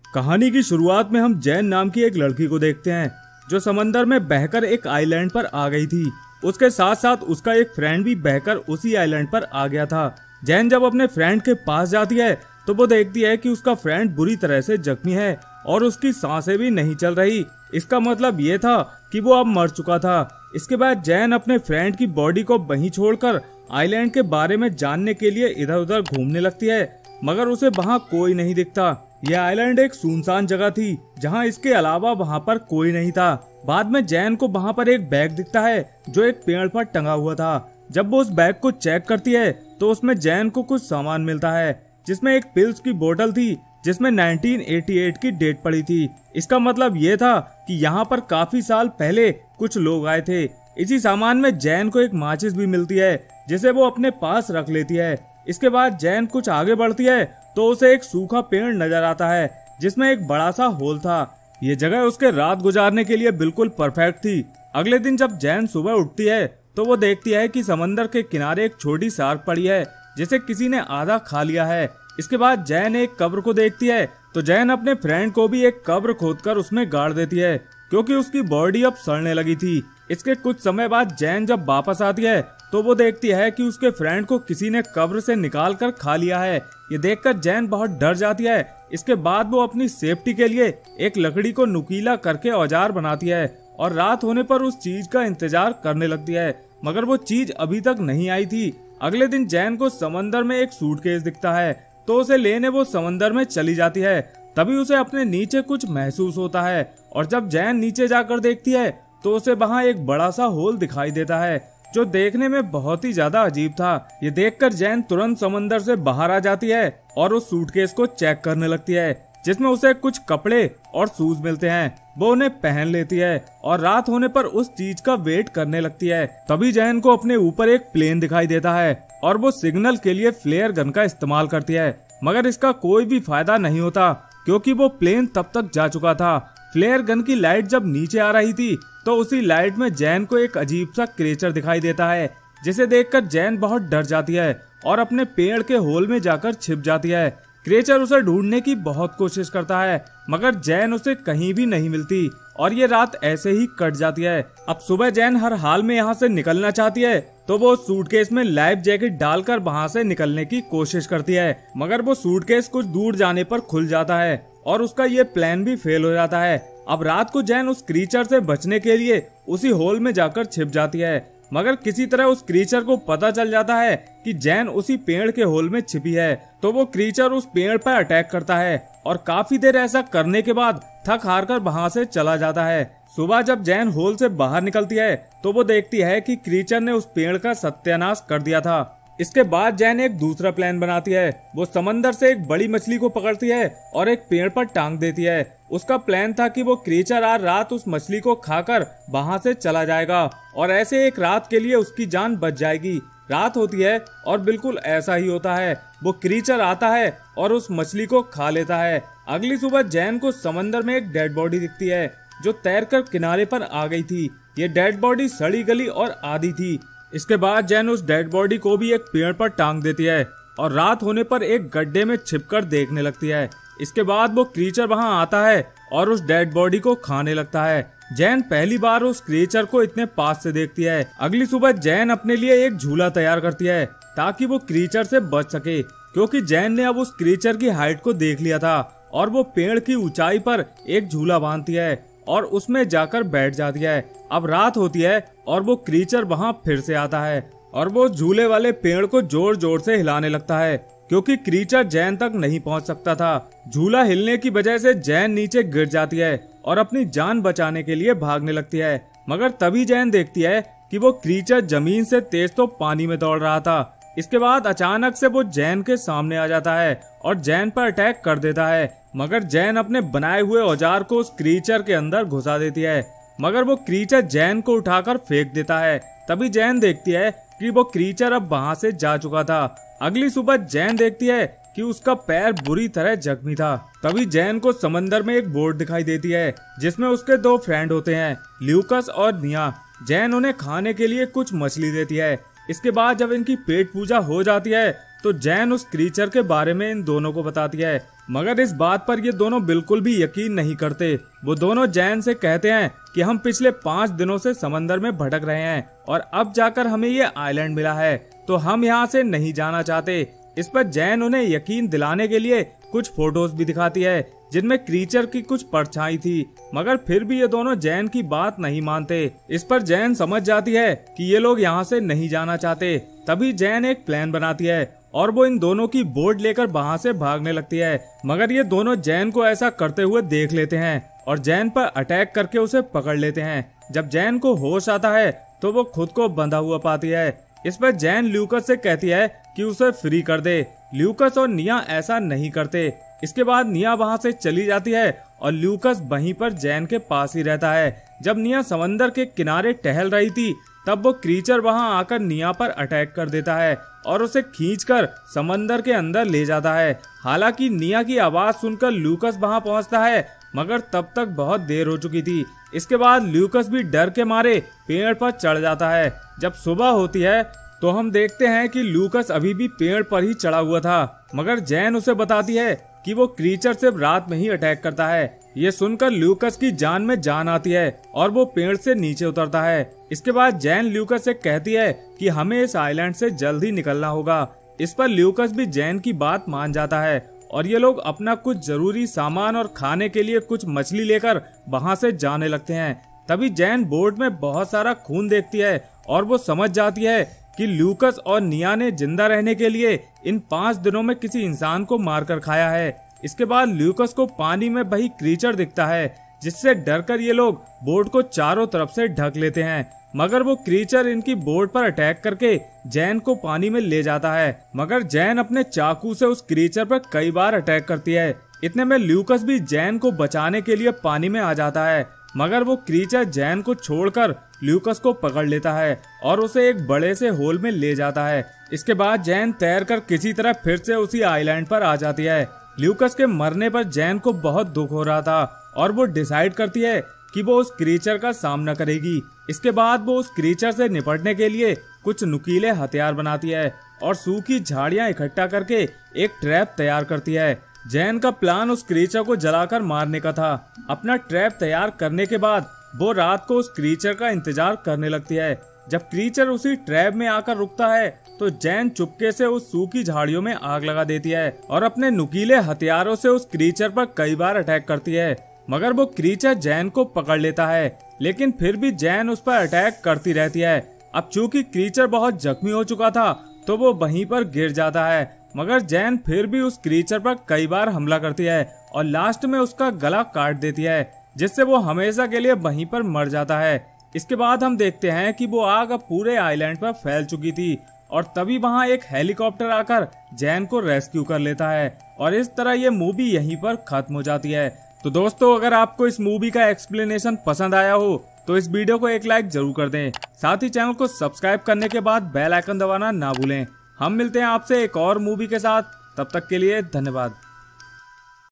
कहानी की शुरुआत में हम जैन नाम की एक लड़की को देखते हैं जो समंदर में बहकर एक आइलैंड पर आ गई थी। उसके साथ साथ उसका एक फ्रेंड भी बहकर उसी आइलैंड पर आ गया था। जैन जब अपने फ्रेंड के पास जाती है तो वो देखती है कि उसका फ्रेंड बुरी तरह से जख्मी है और उसकी सांसें भी नहीं चल रही। इसका मतलब ये था कि वो अब मर चुका था। इसके बाद जैन अपने फ्रेंड की बॉडी को वहीं छोड़कर आइलैंड के बारे में जानने के लिए इधर उधर घूमने लगती है, मगर उसे वहाँ कोई नहीं दिखता। यह आइलैंड एक सुनसान जगह थी जहाँ इसके अलावा वहाँ पर कोई नहीं था। बाद में जैन को वहाँ पर एक बैग दिखता है जो एक पेड़ पर टंगा हुआ था। जब वो उस बैग को चेक करती है तो उसमें जैन को कुछ सामान मिलता है, जिसमें एक पिल्स की बोतल थी जिसमें 1988 की डेट पड़ी थी। इसका मतलब ये था कि यहाँ पर काफी साल पहले कुछ लोग आए थे। इसी सामान में जैन को एक माचिस भी मिलती है जिसे वो अपने पास रख लेती है। इसके बाद जैन कुछ आगे बढ़ती है तो उसे एक सूखा पेड़ नजर आता है जिसमें एक बड़ा सा होल था। ये जगह उसके रात गुजारने के लिए बिल्कुल परफेक्ट थी। अगले दिन जब जैन सुबह उठती है तो वो देखती है कि समंदर के किनारे एक छोटी शार्क पड़ी है जिसे किसी ने आधा खा लिया है। इसके बाद जैन एक कब्र को देखती है तो जैन अपने फ्रेंड को भी एक कब्र खोदकर उसमें गाड़ देती है क्योंकि उसकी बॉडी अब सड़ने लगी थी। इसके कुछ समय बाद जैन जब वापस आती है तो वो देखती है कि उसके फ्रेंड को किसी ने कब्र से निकाल कर खा लिया है। ये देखकर जैन बहुत डर जाती है। इसके बाद वो अपनी सेफ्टी के लिए एक लकड़ी को नुकीला करके औजार बनाती है और रात होने पर उस चीज का इंतजार करने लगती है, मगर वो चीज अभी तक नहीं आई थी। अगले दिन जैन को समंदर में एक सूटकेस दिखता है तो उसे लेने वो समंदर में चली जाती है। तभी उसे अपने नीचे कुछ महसूस होता है और जब जैन नीचे जाकर देखती है तो उसे वहाँ एक बड़ा सा होल दिखाई देता है जो देखने में बहुत ही ज्यादा अजीब था। ये देखकर जैन तुरंत समंदर से बाहर आ जाती है और उस सूटकेस को चेक करने लगती है जिसमें उसे कुछ कपड़े और शूज मिलते हैं। वो उन्हें पहन लेती है और रात होने पर उस चीज का वेट करने लगती है। तभी जैन को अपने ऊपर एक प्लेन दिखाई देता है और वो सिग्नल के लिए फ्लेयर गन का इस्तेमाल करती है, मगर इसका कोई भी फायदा नहीं होता क्योंकि वो प्लेन तब तक जा चुका था। फ्लेयर गन की लाइट जब नीचे आ रही थी तो उसी लाइट में जैन को एक अजीब सा क्रिएचर दिखाई देता है जिसे देखकर जैन बहुत डर जाती है और अपने पेड़ के होल में जाकर छिप जाती है। क्रिएचर उसे ढूंढने की बहुत कोशिश करता है मगर जैन उसे कहीं भी नहीं मिलती और ये रात ऐसे ही कट जाती है। अब सुबह जैन हर हाल में यहाँ से निकलना चाहती है तो वो सूटकेस में लाइफ जैकेट डालकर वहाँ से निकलने की कोशिश करती है, मगर वो सूटकेस कुछ दूर जाने पर खुल जाता है और उसका ये प्लान भी फेल हो जाता है। अब रात को जैन उस क्रीचर से बचने के लिए उसी होल में जाकर छिप जाती है, मगर किसी तरह उस क्रीचर को पता चल जाता है कि जैन उसी पेड़ के होल में छिपी है। तो वो क्रीचर उस पेड़ पर अटैक करता है और काफी देर ऐसा करने के बाद थक हार कर वहाँ से चला जाता है। सुबह जब जैन होल से बाहर निकलती है तो वो देखती है कि क्रीचर ने उस पेड़ का सत्यानाश कर दिया था। इसके बाद जैन एक दूसरा प्लान बनाती है। वो समंदर से एक बड़ी मछली को पकड़ती है और एक पेड़ पर टांग देती है। उसका प्लान था कि वो क्रीचर आज रात उस मछली को खाकर वहां से चला जाएगा और ऐसे एक रात के लिए उसकी जान बच जाएगी। रात होती है और बिल्कुल ऐसा ही होता है। वो क्रीचर आता है और उस मछली को खा लेता है। अगली सुबह जैन को समंदर में एक डेड बॉडी दिखती है जो तैरकर किनारे पर आ गई थी। ये डेड बॉडी सड़ी गली और आधी थी। इसके बाद जैन उस डेड बॉडी को भी एक पेड़ पर टांग देती है और रात होने पर एक गड्ढे में छिपकर देखने लगती है। इसके बाद वो क्रीचर वहां आता है और उस डेड बॉडी को खाने लगता है। जैन पहली बार उस क्रीचर को इतने पास से देखती है। अगली सुबह जैन अपने लिए एक झूला तैयार करती है ताकि वो क्रीचर से बच सके, क्योंकि जैन ने अब उस क्रीचर की हाइट को देख लिया था और वो पेड़ की ऊंचाई पर एक झूला बांधती है और उसमें जाकर बैठ जाती है। अब रात होती है और वो क्रीचर वहां फिर से आता है और वो झूले वाले पेड़ को जोर जोर से हिलाने लगता है क्योंकि क्रीचर जैन तक नहीं पहुंच सकता था। झूला हिलने की वजह से जैन नीचे गिर जाती है और अपनी जान बचाने के लिए भागने लगती है, मगर तभी जैन देखती है कि वो क्रीचर जमीन से तेज तो पानी में दौड़ रहा था। इसके बाद अचानक से वो जैन के सामने आ जाता है और जैन पर अटैक कर देता है, मगर जैन अपने बनाए हुए औजार को उस क्रीचर के अंदर घुसा देती है, मगर वो क्रीचर जैन को उठाकर फेंक देता है। तभी जैन देखती है कि वो क्रीचर अब वहां से जा चुका था। अगली सुबह जैन देखती है कि उसका पैर बुरी तरह जख्मी था। तभी जैन को समंदर में एक बोट दिखाई देती है जिसमें उसके दो फ्रेंड होते हैं, ल्यूकस और निया। जैन उन्हें खाने के लिए कुछ मछली देती है। इसके बाद जब इनकी पेट पूजा हो जाती है तो जैन उस क्रीचर के बारे में इन दोनों को बताती है, मगर इस बात पर ये दोनों बिल्कुल भी यकीन नहीं करते। वो दोनों जैन से कहते हैं कि हम पिछले 5 दिनों से समंदर में भटक रहे हैं और अब जाकर हमें ये आइलैंड मिला है, तो हम यहाँ से नहीं जाना चाहते। इस पर जैन उन्हें यकीन दिलाने के लिए कुछ फोटोज भी दिखाती है जिनमें क्रीचर की कुछ परछाई थी, मगर फिर भी ये दोनों जैन की बात नहीं मानते। इस पर जैन समझ जाती है कि ये लोग यहाँ से नहीं जाना चाहते। तभी जैन एक प्लान बनाती है और वो इन दोनों की बोट लेकर वहाँ से भागने लगती है, मगर ये दोनों जैन को ऐसा करते हुए देख लेते हैं और जैन पर अटैक करके उसे पकड़ लेते हैं। जब जैन को होश आता है तो वो खुद को बंधा हुआ पाती है। इस पर जैन ल्यूकस से कहती है कि उसे फ्री कर दे। ल्यूकस और निया ऐसा नहीं करते। इसके बाद निया वहाँ से चली जाती है और ल्यूकस वहीं पर जैन के पास ही रहता है। जब निया समंदर के किनारे टहल रही थी तब वो क्रीचर वहां आकर निया पर अटैक कर देता है और उसे खींचकर समंदर के अंदर ले जाता है। हालांकि निया की आवाज सुनकर ल्यूकस वहां पहुंचता है, मगर तब तक बहुत देर हो चुकी थी। इसके बाद ल्यूकस भी डर के मारे पेड़ पर चढ़ जाता है। जब सुबह होती है तो हम देखते हैं कि ल्यूकस अभी भी पेड़ पर ही चढ़ा हुआ था, मगर जैन उसे बताती है कि वो क्रीचर सिर्फ रात में ही अटैक करता है। ये सुनकर ल्यूकस की जान में जान आती है और वो पेड़ से नीचे उतरता है। इसके बाद जैन ल्यूकस से कहती है कि हमें इस आइलैंड से जल्द ही निकलना होगा। इस पर ल्यूकस भी जैन की बात मान जाता है और ये लोग अपना कुछ जरूरी सामान और खाने के लिए कुछ मछली लेकर वहाँ से जाने लगते हैं। तभी जैन बोर्ड में बहुत सारा खून देखती है और वो समझ जाती है कि ल्यूकस और निया ने जिंदा रहने के लिए इन 5 दिनों में किसी इंसान को मारकर खाया है। इसके बाद ल्यूकस को पानी में वही क्रीचर दिखता है, जिससे डरकर ये लोग बोट को चारों तरफ से ढक लेते हैं, मगर वो क्रीचर इनकी बोट पर अटैक करके जैन को पानी में ले जाता है। मगर जैन अपने चाकू से उस क्रीचर पर कई बार अटैक करती है। इतने में ल्यूकस भी जैन को बचाने के लिए पानी में आ जाता है, मगर वो क्रीचर जैन को छोड़कर ल्यूकस को पकड़ लेता है और उसे एक बड़े से होल में ले जाता है। इसके बाद जैन तैरकर किसी तरह फिर से उसी आइलैंड पर आ जाती है। ल्यूकस के मरने पर जैन को बहुत दुख हो रहा था और वो डिसाइड करती है कि वो उस क्रीचर का सामना करेगी। इसके बाद वो उस क्रीचर से निपटने के लिए कुछ नुकीले हथियार बनाती है और सूखी झाड़ियां इकट्ठा करके एक ट्रैप तैयार करती है। जैन का प्लान उस क्रीचर को जलाकर मारने का था। अपना ट्रैप तैयार करने के बाद वो रात को उस क्रीचर का इंतजार करने लगती है। जब क्रीचर उसी ट्रैप में आकर रुकता है तो जैन चुपके से उस सूखी झाड़ियों में आग लगा देती है और अपने नुकीले हथियारों से उस क्रीचर पर कई बार अटैक करती है, मगर वो क्रीचर जैन को पकड़ लेता है, लेकिन फिर भी जैन उस पर अटैक करती रहती है। अब चूंकि क्रीचर बहुत जख्मी हो चुका था तो वो वहीं पर गिर जाता है, मगर जैन फिर भी उस क्रीचर पर कई बार हमला करती है और लास्ट में उसका गला काट देती है, जिससे वो हमेशा के लिए वहीं पर मर जाता है। इसके बाद हम देखते हैं कि वो आग अब पूरे आइलैंड पर फैल चुकी थी और तभी वहां एक हेलीकॉप्टर आकर जैन को रेस्क्यू कर लेता है और इस तरह ये मूवी यहीं पर खत्म हो जाती है। तो दोस्तों, अगर आपको इस मूवी का एक्सप्लेनेशन पसंद आया हो तो इस वीडियो को एक लाइक जरूर कर दें। साथ ही चैनल को सब्सक्राइब करने के बाद बेल आइकन दबाना ना भूलें। हम मिलते हैं आपसे एक और मूवी के साथ, तब तक के लिए धन्यवाद।